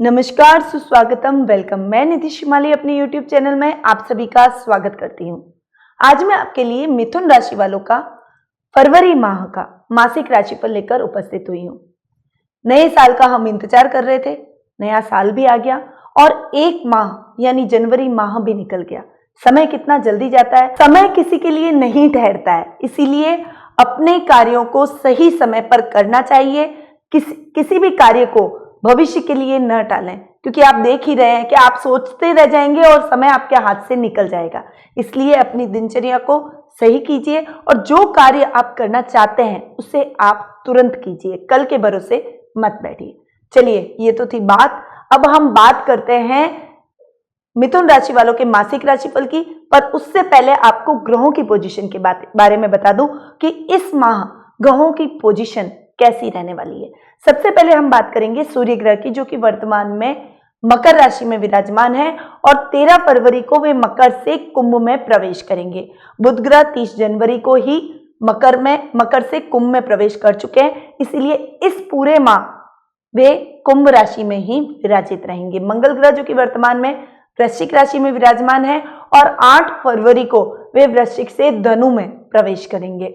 नमस्कार, सुस्वागतम, वेलकम। मैं निधि शिमाली अपने YouTube चैनल में आप सभी का स्वागत करती हूँ। आज मैं आपके लिए मिथुन राशि वालों का फरवरी माह का मासिक राशिफल लेकर उपस्थित हुई हूँ। नए साल का हम इंतजार कर रहे थे, नया साल भी आ गया और एक माह यानी जनवरी माह भी निकल गया। समय कितना जल्दी जाता है, समय किसी के लिए नहीं ठहरता है, इसीलिए अपने कार्यों को सही समय पर करना चाहिए। किसी भी कार्य को भविष्य के लिए न टालें, क्योंकि आप देख ही रहे हैं कि आप सोचते रह जाएंगे और समय आपके हाथ से निकल जाएगा। इसलिए अपनी दिनचर्या को सही कीजिए और जो कार्य आप करना चाहते हैं उसे आप तुरंत कीजिए, कल के भरोसे मत बैठिए। चलिए, ये तो थी बात। अब हम बात करते हैं मिथुन राशि वालों के मासिक राशिफल की, पर उससे पहले आपको ग्रहों की पोजीशन के बारे में बता दूं कि इस माह ग्रहों की पोजीशन कैसी रहने वाली है। सबसे पहले हम बात करेंगे सूर्य ग्रह की, जो कि वर्तमान में मकर राशि में विराजमान है और 13 फरवरी को वे मकर से कुंभ में प्रवेश करेंगे। बुध ग्रह 30 जनवरी को ही मकर से कुंभ में प्रवेश कर चुके हैं, इसीलिए इस पूरे माह वे कुंभ राशि में ही विराजित रहेंगे। मंगल ग्रह जो कि वर्तमान में वृश्चिक राशि में विराजमान है और 8 फरवरी को वे वृश्चिक से धनु में प्रवेश करेंगे।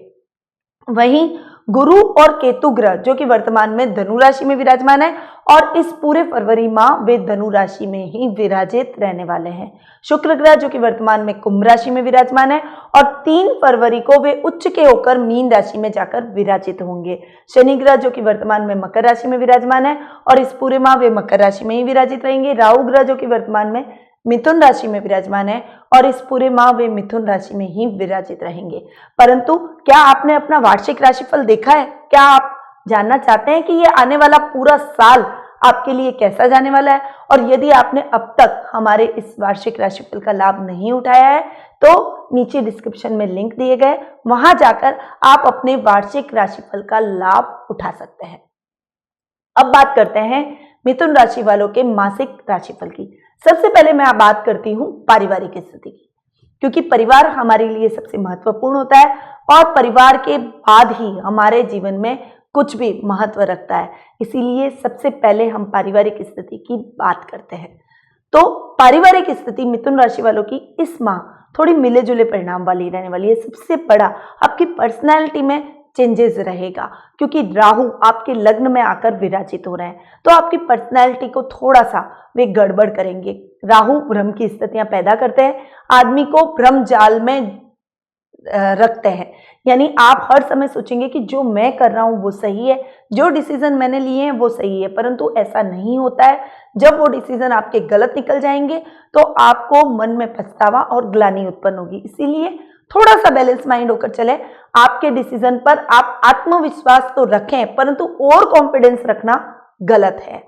वहीं गुरु और केतु ग्रह जो कि वर्तमान में धनु राशि में विराजमान है और इस पूरे फरवरी माह वे धनु राशि में ही विराजित रहने वाले हैं। शुक्र ग्रह जो कि वर्तमान में कुंभ राशि में विराजमान है और 3 फरवरी को वे उच्च के होकर मीन राशि में जाकर विराजित होंगे। शनि ग्रह जो कि वर्तमान में मकर राशि में विराजमान है और इस पूरे माह वे मकर राशि में ही विराजित रहेंगे। राहु ग्रह जो कि वर्तमान में मिथुन राशि में विराजमान है और इस पूरे माह वे मिथुन राशि में ही विराजित रहेंगे। परंतु क्या आपने अपना वार्षिक राशिफल देखा है? क्या आप जानना चाहते हैं कि ये आने वाला पूरा साल आपके लिए कैसा जाने वाला है? और यदि आपने अब तक हमारे इस वार्षिक राशिफल का लाभ नहीं उठाया है तो नीचे डिस्क्रिप्शन में लिंक दिए गए, वहां जाकर आप अपने वार्षिक राशिफल का लाभ उठा सकते हैं। अब बात करते हैं मिथुन राशि वालों के मासिक राशिफल की। सबसे पहले मैं बात करती हूँ पारिवारिक स्थिति की, क्योंकि परिवार हमारे लिए सबसे महत्वपूर्ण होता है और परिवार के बाद ही हमारे जीवन में कुछ भी महत्व रखता है। इसीलिए सबसे पहले हम पारिवारिक स्थिति की बात करते हैं। तो पारिवारिक स्थिति मिथुन राशि वालों की इस माह थोड़ी मिले जुले परिणाम वाली रहने वाली है। सबसे बड़ा आपकी पर्सनैलिटी में चेंजेस रहेगा, क्योंकि राहु आपके लग्न में आकर विराजित हो रहे हैं, तो आपकी पर्सनैलिटी को थोड़ा सा वे गड़बड़ करेंगे। राहु भ्रम की स्थितियां पैदा करते हैं, आदमी को भ्रम जाल में रखते हैं। यानी आप हर समय सोचेंगे कि जो मैं कर रहा हूं वो सही है, जो डिसीजन मैंने लिए हैं वो सही है, परंतु ऐसा नहीं होता है। जब वो डिसीजन आपके गलत निकल जाएंगे तो आपको मन में पछतावा और ग्लानि उत्पन्न होगी। इसीलिए थोड़ा सा बैलेंस माइंड होकर चले। आपके डिसीजन पर आप आत्मविश्वास तो रखें, परंतु ओवर कॉन्फिडेंस रखना गलत है।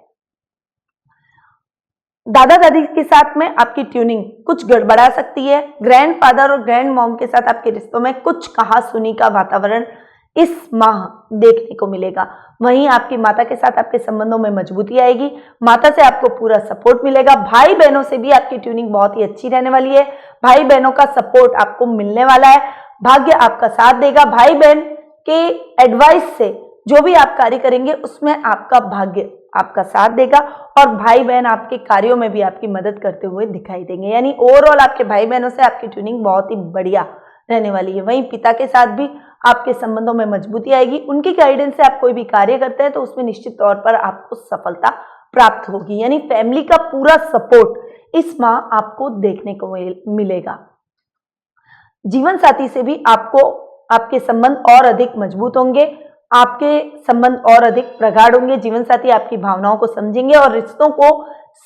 दादा दादी के साथ में आपकी ट्यूनिंग कुछ गड़बड़ा सकती है। ग्रैंडफादर और ग्रैंड मॉम के साथ आपके रिश्तों में कुछ कहा सुनी का वातावरण इस माह देखने को मिलेगा। वहीं आपकी माता के साथ आपके संबंधों में मजबूती आएगी, माता से आपको पूरा सपोर्ट मिलेगा। भाई बहनों से भी आपकी ट्यूनिंग बहुत ही अच्छी रहने वाली है, भाई बहनों का सपोर्ट आपको मिलने वाला है। भाग्य आपका साथ देगा। भाई बहन के एडवाइस से जो भी आप कार्य करेंगे उसमें आपका भाग्य आपका साथ देगा और भाई बहन आपके कार्यों में भी आपकी मदद करते हुए दिखाई देंगे। यानी ओवरऑल आपके भाई बहनों से आपकी ट्यूनिंग बहुत ही बढ़िया रहने वाली है। वहीं पिता के साथ भी आपके संबंधों में मजबूती आएगी। उनकी गाइडेंस से आप कोई भी कार्य करते हैं तो उसमें निश्चित तौर पर आपको सफलता प्राप्त होगी। यानी फैमिली का पूरा सपोर्ट इस माह आपको देखने को मिलेगा। जीवन साथी से भी आपके संबंध और अधिक मजबूत होंगे, आपके संबंध और अधिक प्रगाढ़ होंगे। जीवन साथी आपकी भावनाओं को समझेंगे और रिश्तों को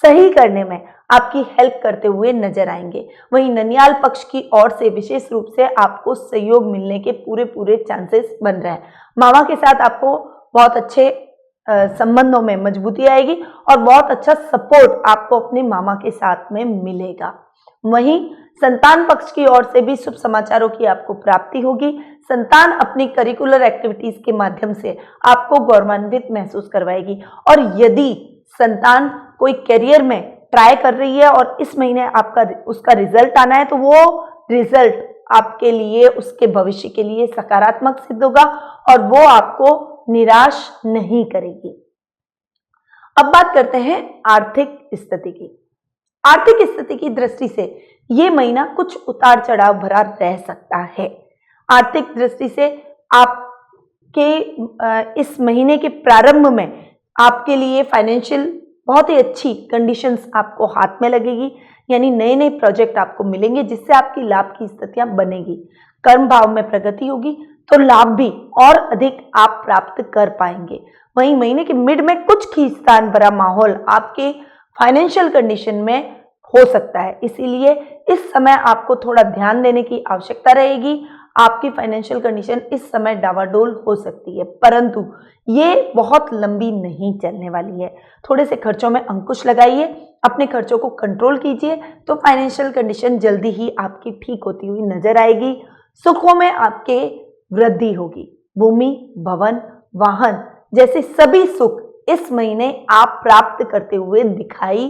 सही करने में आपकी हेल्प करते हुए नजर आएंगे। वहीं ननियाल पक्ष की ओर से विशेष रूप से आपको सहयोग मिलने के पूरे चांसेस बन रहे हैं। मामा के साथ आपको बहुत अच्छे संबंधों में मजबूती आएगी और बहुत अच्छा सपोर्ट आपको अपने मामा के साथ में मिलेगा। वहीं संतान पक्ष की ओर से भी शुभ समाचारों की आपको प्राप्ति होगी। संतान अपनी करिकुलर एक्टिविटीज के माध्यम से आपको गौरवान्वित महसूस करवाएगी और यदि संतान कोई करियर में ट्राई कर रही है और इस महीने उसका रिजल्ट आना है तो वो रिजल्ट आपके लिए, उसके भविष्य के लिए सकारात्मक सिद्ध होगा और वो आपको निराश नहीं करेगी। अब बात करते हैं आर्थिक स्थिति की। आर्थिक स्थिति की दृष्टि से ये महीना कुछ उतार चढ़ाव भरा रह सकता है। आर्थिक दृष्टि से आपके इस महीने के प्रारंभ में आपके लिए फाइनेंशियल बहुत ही अच्छी कंडीशंस आपको हाथ में लगेगी, यानी नए नए प्रोजेक्ट आपको मिलेंगे जिससे आपकी लाभ की स्थितियां बनेगी। कर्म भाव में प्रगति होगी तो लाभ भी और अधिक आप प्राप्त कर पाएंगे। वहीं महीने के मिड में कुछ खींचतान भरा माहौल आपके फाइनेंशियल कंडीशन में हो सकता है, इसीलिए इस समय आपको थोड़ा ध्यान देने की आवश्यकता रहेगी। आपकी फाइनेंशियल कंडीशन इस समय डावाडोल हो सकती है, परंतु ये बहुत लंबी नहीं चलने वाली है। थोड़े से खर्चों में अंकुश लगाइए, अपने खर्चों को कंट्रोल कीजिए तो फाइनेंशियल कंडीशन जल्दी ही आपकी ठीक होती हुई नजर आएगी। सुखों में आपके वृद्धि होगी। भूमि, भवन, वाहन जैसे सभी सुख इस महीने आप प्राप्त करते हुए दिखाई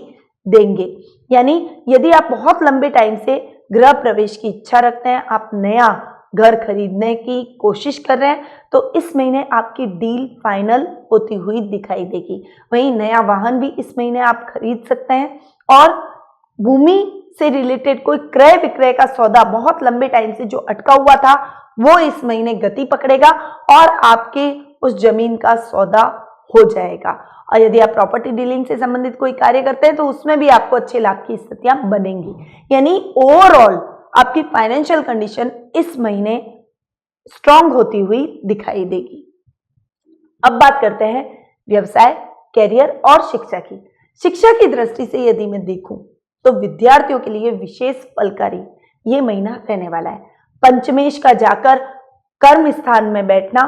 देंगे। यानी यदि आप बहुत लंबे टाइम से गृह प्रवेश की इच्छा रखते हैं, आप नया घर खरीदने की कोशिश कर रहे हैं, तो इस महीने आपकी डील फाइनल होती हुई दिखाई देगी। वहीं नया वाहन भी इस महीने आप खरीद सकते हैं और भूमि से रिलेटेड कोई क्रय विक्रय का सौदा बहुत लंबे टाइम से जो अटका हुआ था वो इस महीने गति पकड़ेगा और आपके उस जमीन का सौदा हो जाएगा। और यदि आप प्रॉपर्टी डीलिंग से संबंधित कोई कार्य करते हैं तो उसमें भी आपको अच्छे लाभ की स्थितियां बनेंगी। यानी ओवरऑल आपकी फाइनेंशियल कंडीशन इस महीने स्ट्रांग होती हुई दिखाई देगी। अब बात करते हैं व्यवसाय, कैरियर और शिक्षा की। शिक्षा की दृष्टि से यदि मैं देखूं तो विद्यार्थियों के लिए विशेष फलकारी ये महीना रहने वाला है। पंचमेश का जाकर कर्म स्थान में बैठना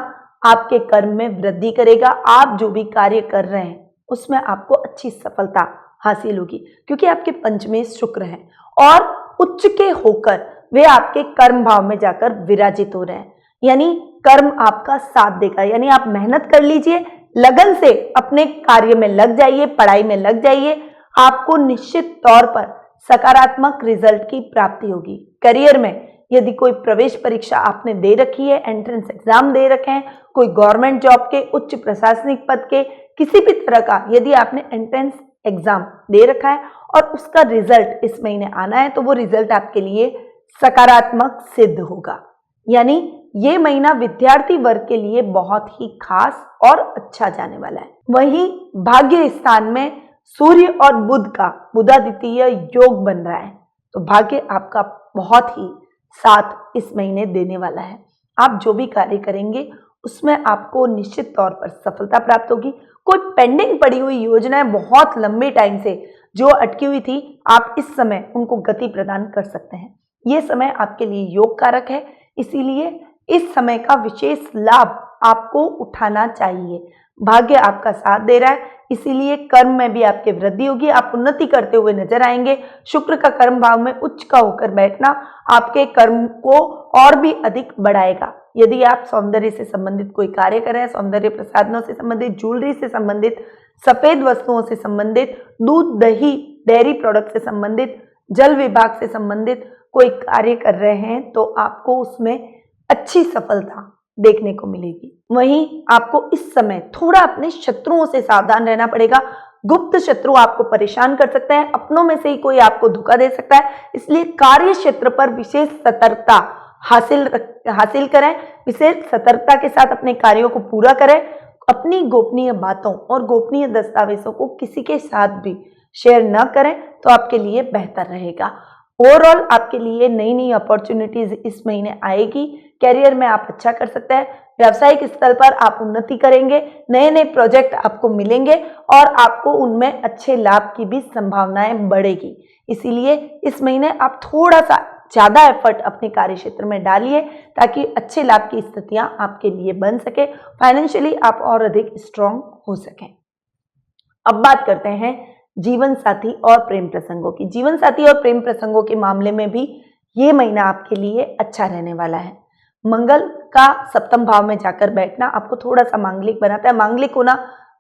आपके कर्म में वृद्धि करेगा। आप जो भी कार्य कर रहे हैं उसमें आपको अच्छी सफलता हासिल होगी, क्योंकि आपके पंचमेश शुक्र हैं और उच्च के होकर वे आपके कर्म भाव में जाकर विराजित हो रहे हैं। यानी कर्म आपका साथ देगा। यानी आप मेहनत कर लीजिए, लगन से अपने कार्य में लग जाइए, पढ़ाई में लग जाइए, आपको निश्चित तौर पर सकारात्मक रिजल्ट की प्राप्ति होगी। करियर में यदि कोई प्रवेश परीक्षा आपने दे रखी है, एंट्रेंस एग्जाम दे रखे हैं, कोई गवर्नमेंट जॉब के, उच्च प्रशासनिक पद के, किसी भी तरह का यदि आपने एंट्रेंस एग्जाम दे रखा है और उसका रिजल्ट इस महीने आना है तो वो रिजल्ट आपके लिए सकारात्मक सिद्ध होगा। यानी ये महीना विद्यार्थी वर्ग के लिए बहुत ही खास और अच्छा जाने वाला है। वहीं भाग्य स्थान में सूर्य और बुध का बुधादित्य योग बन रहा है, तो भाग्य आपका बहुत ही साथ इस महीने देने वाला है। आप जो भी कार्य करेंगे उसमें आपको निश्चित तौर पर सफलता प्राप्त होगी। कोई पेंडिंग पड़ी हुई योजनाएं बहुत लंबे टाइम से जो अटकी हुई थी, आप इस समय उनको गति प्रदान कर सकते हैं। ये समय आपके लिए योग कारक है, इसीलिए इस समय का विशेष लाभ आपको उठाना चाहिए। भाग्य आपका साथ दे रहा है, इसीलिए कर्म में भी आपकी वृद्धि होगी, आप उन्नति करते हुए नजर आएंगे। शुक्र का कर्म भाव में उच्च का होकर बैठना आपके कर्म को और भी अधिक बढ़ाएगा। यदि आप सौंदर्य से संबंधित कोई कार्य कर रहे हैं, सौंदर्य प्रसाधनों से संबंधित, ज्वेलरी से संबंधित, सफेद वस्तुओं से संबंधित, दूध, दही, डेयरी प्रोडक्ट से संबंधित, जल विभाग से संबंधित कोई कार्य कर रहे हैं तो आपको उसमें अच्छी सफलता देखने को मिलेगी। वहीं आपको इस समय थोड़ा अपने शत्रुओं से सावधान रहना पड़ेगा। गुप्त शत्रु आपको परेशान कर सकते हैं, अपनों में से ही कोई आपको धोखा दे सकता है, इसलिए कार्य क्षेत्र पर विशेष सतर्कता हासिल करें। विशेष सतर्कता के साथ अपने कार्यों को पूरा करें। अपनी गोपनीय बातों और गोपनीय दस्तावेजों को किसी के साथ भी शेयर न करें तो आपके लिए बेहतर रहेगा। ओवरऑल आपके लिए नई नई अपॉर्चुनिटीज इस महीने आएगी। कैरियर में आप अच्छा कर सकते हैं, व्यावसायिक स्तर पर आप उन्नति करेंगे, नए नए प्रोजेक्ट आपको मिलेंगे और आपको उनमें अच्छे लाभ की भी संभावनाएं बढ़ेगी। इसीलिए इस महीने आप थोड़ा सा ज्यादा एफर्ट अपने कार्य क्षेत्र में डालिए ताकि अच्छे लाभ की स्थितियां आपके लिए बन सके, फाइनेंशियली आप और अधिक स्ट्रांग हो सकें। अब बात करते हैं जीवन साथी और प्रेम प्रसंगों की। जीवन साथी और प्रेम प्रसंगों के मामले में भी ये महीना आपके लिए अच्छा रहने वाला है। मंगल का सप्तम भाव में जाकर बैठना आपको थोड़ा सा मांगलिक बनाता है। मांगलिक होना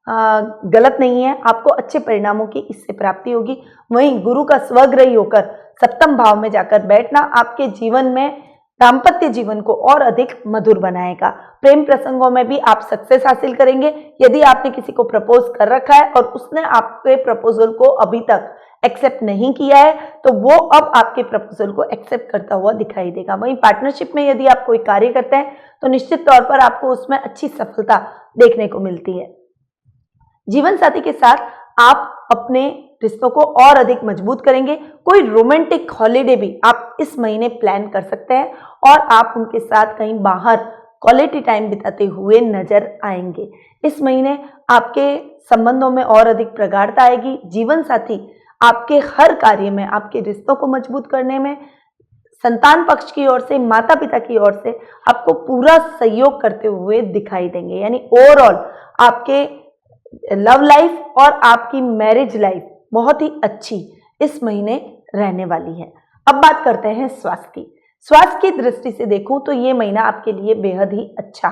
गलत नहीं है, आपको अच्छे परिणामों की इससे प्राप्ति होगी। वहीं गुरु का स्वग्रही होकर सप्तम भाव में जाकर बैठना आपके जीवन में दाम्पत्य जीवन को और अधिक मधुर बनाएगा। प्रेम प्रसंगों में भी आप सक्सेस हासिल करेंगे। यदि आपने किसी को प्रपोज कर रखा है और उसने आपके प्रपोजल को अभी तक एक्सेप्ट नहीं किया है, तो वो अब आपके प्रपोजल को एक्सेप्ट करता हुआ दिखाई देगा। वहीं पार्टनरशिप में यदि आप कोई कार्य करते हैं तो निश्चित तौर पर आपको उसमें अच्छी सफलता देखने को मिलती है। जीवन साथी के साथ आप अपने रिश्तों को और अधिक मजबूत करेंगे। कोई रोमांटिक हॉलीडे भी आप इस महीने प्लान कर सकते हैं और आप उनके साथ कहीं बाहर क्वालिटी टाइम बिताते हुए नजर आएंगे। इस महीने आपके संबंधों में और अधिक प्रगाढ़ता आएगी। जीवन साथी आपके हर कार्य में, आपके रिश्तों को मजबूत करने में, संतान पक्ष की ओर से, माता पिता की ओर से आपको पूरा सहयोग करते हुए दिखाई देंगे। यानी ओवरऑल आपके लव लाइफ और आपकी मैरिज लाइफ बहुत ही अच्छी इस महीने रहने वाली है। अब बात करते हैं स्वास्थ्य की। स्वास्थ्य की दृष्टि से देखूं तो ये महीना आपके लिए बेहद ही अच्छा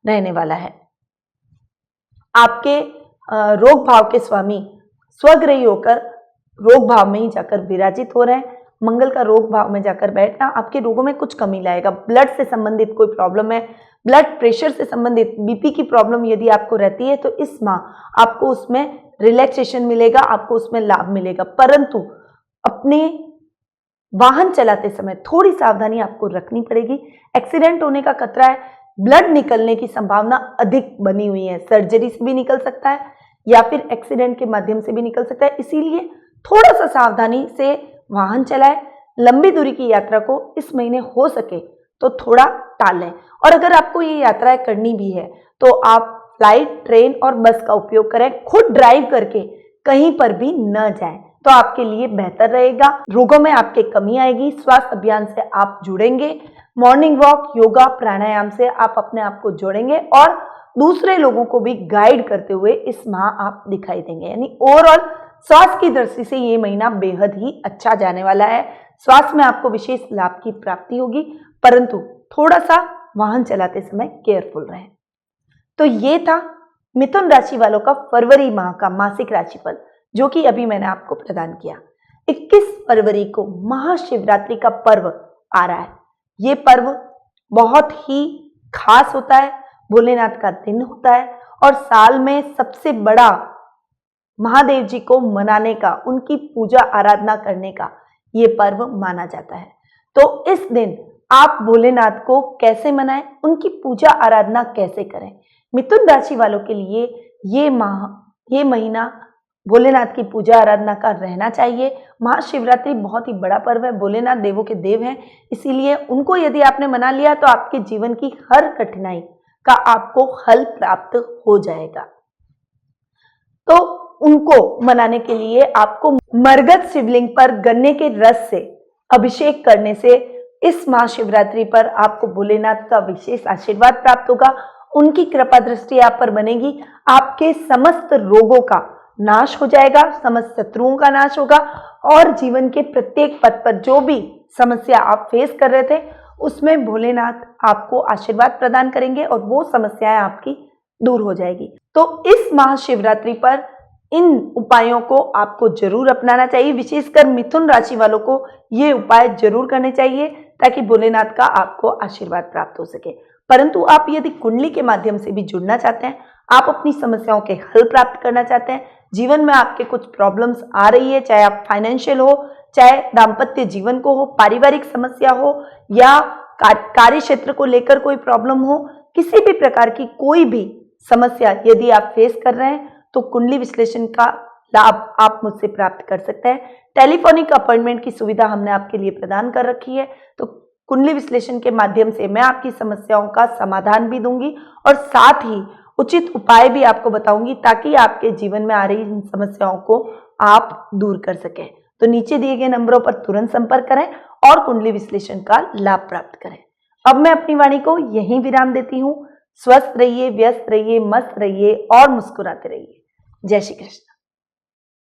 रहने वाला है। आपके रोग भाव के स्वामी स्वग्रही होकर रोग भाव में ही जाकर विराजित हो रहे हैं। मंगल का रोग भाव में जाकर बैठना आपके रोगों में कुछ कमी लाएगा। ब्लड से संबंधित कोई प्रॉब्लम है, ब्लड प्रेशर से संबंधित, बीपी की प्रॉब्लम यदि आपको रहती है, तो इस माह आपको उसमें रिलैक्सेशन मिलेगा, आपको उसमें लाभ मिलेगा। परंतु अपने वाहन चलाते समय थोड़ी सावधानी आपको रखनी पड़ेगी। एक्सीडेंट होने का खतरा है, ब्लड निकलने की संभावना अधिक बनी हुई है। सर्जरी से भी निकल सकता है या फिर एक्सीडेंट के माध्यम से भी निकल सकता है। इसीलिए थोड़ा सा सावधानी से वाहन चलाएं। लंबी दूरी की यात्रा को इस महीने हो सके तो थोड़ा टालें। और अगर आपको ये यात्राएं करनी भी है तो आप फ्लाइट, ट्रेन और बस का उपयोग करें। खुद ड्राइव करके कहीं पर भी न जाएं तो आपके लिए बेहतर रहेगा। रोगों में आपके कमी आएगी। स्वास्थ्य अभियान से आप जुड़ेंगे। मॉर्निंग वॉक, योगा, प्राणायाम से आप अपने आप को जोड़ेंगे और दूसरे लोगों को भी गाइड करते हुए इस माह आप दिखाई देंगे। यानी ओवरऑल स्वास्थ्य की दृष्टि से ये महीना बेहद ही अच्छा जाने वाला है। स्वास्थ्य में आपको विशेष लाभ की प्राप्ति होगी, परंतु थोड़ा सा वाहन चलाते समय केयरफुल रहें। तो ये था मिथुन राशि वालों का फरवरी माह का मासिक राशिफल, जो कि अभी मैंने आपको प्रदान किया। 21 फरवरी को महाशिवरात्रि का पर्व आ रहा है। ये पर्व बहुत ही खास होता है, भोलेनाथ का दिन होता है और साल में सबसे बड़ा महादेव जी को मनाने का, उनकी पूजा आराधना करने का ये पर्व माना जाता है। तो इस दिन आप भोलेनाथ को कैसे मनाएं, उनकी पूजा आराधना कैसे करें, मिथुन राशि वालों के लिए ये महीना भोलेनाथ की पूजा आराधना का रहना चाहिए। महाशिवरात्रि बहुत ही बड़ा पर्व है। भोलेनाथ देवों के देव हैं, इसीलिए उनको यदि आपने मना लिया तो आपके जीवन की हर कठिनाई का आपको हल प्राप्त हो जाएगा। तो उनको मनाने के लिए आपको मरगद शिवलिंग पर गन्ने के रस से अभिषेक करने से इस महाशिवरात्रि पर आपको भोलेनाथ का विशेष आशीर्वाद प्राप्त होगा। उनकी कृपा दृष्टि आप पर बनेगी। आपके समस्त रोगों का नाश हो जाएगा, समस्त शत्रुओं का नाश होगा और जीवन के प्रत्येक पद पर जो भी समस्या आप फेस कर रहे थे उसमें भोलेनाथ आपको आशीर्वाद प्रदान करेंगे और वो समस्याएं आपकी दूर हो जाएगी। तो इस महाशिवरात्रि पर इन उपायों को आपको जरूर अपनाना चाहिए। विशेषकर मिथुन राशि वालों को ये उपाय जरूर करने चाहिए ताकि भोलेनाथ का आपको आशीर्वाद प्राप्त हो सके। परंतु आप यदि कुंडली के माध्यम से भी जुड़ना चाहते हैं, आप अपनी समस्याओं के हल प्राप्त करना चाहते हैं, जीवन में आपके कुछ प्रॉब्लम्स आ रही है, चाहे आप फाइनेंशियल हो, चाहे दाम्पत्य जीवन को हो, पारिवारिक समस्या हो या कार्य क्षेत्र को लेकर कोई प्रॉब्लम हो, किसी भी प्रकार की कोई भी समस्या यदि आप फेस कर रहे हैं तो कुंडली विश्लेषण का लाभ आप मुझसे प्राप्त कर सकते हैं। टेलीफोनिक अपॉइंटमेंट की सुविधा हमने आपके लिए प्रदान कर रखी है। तो कुंडली विश्लेषण के माध्यम से मैं आपकी समस्याओं का समाधान भी दूंगी और साथ ही उचित उपाय भी आपको बताऊंगी ताकि आपके जीवन में आ रही इन समस्याओं को आप दूर कर सकें। तो नीचे दिए गए नंबरों पर तुरंत संपर्क करें और कुंडली विश्लेषण का लाभ प्राप्त करें। अब मैं अपनी वाणी को यहीं विराम देती हूँ। स्वस्थ रहिए, व्यस्त रहिए, मस्त रहिए और मुस्कुराते रहिए। जय श्री कृष्ण।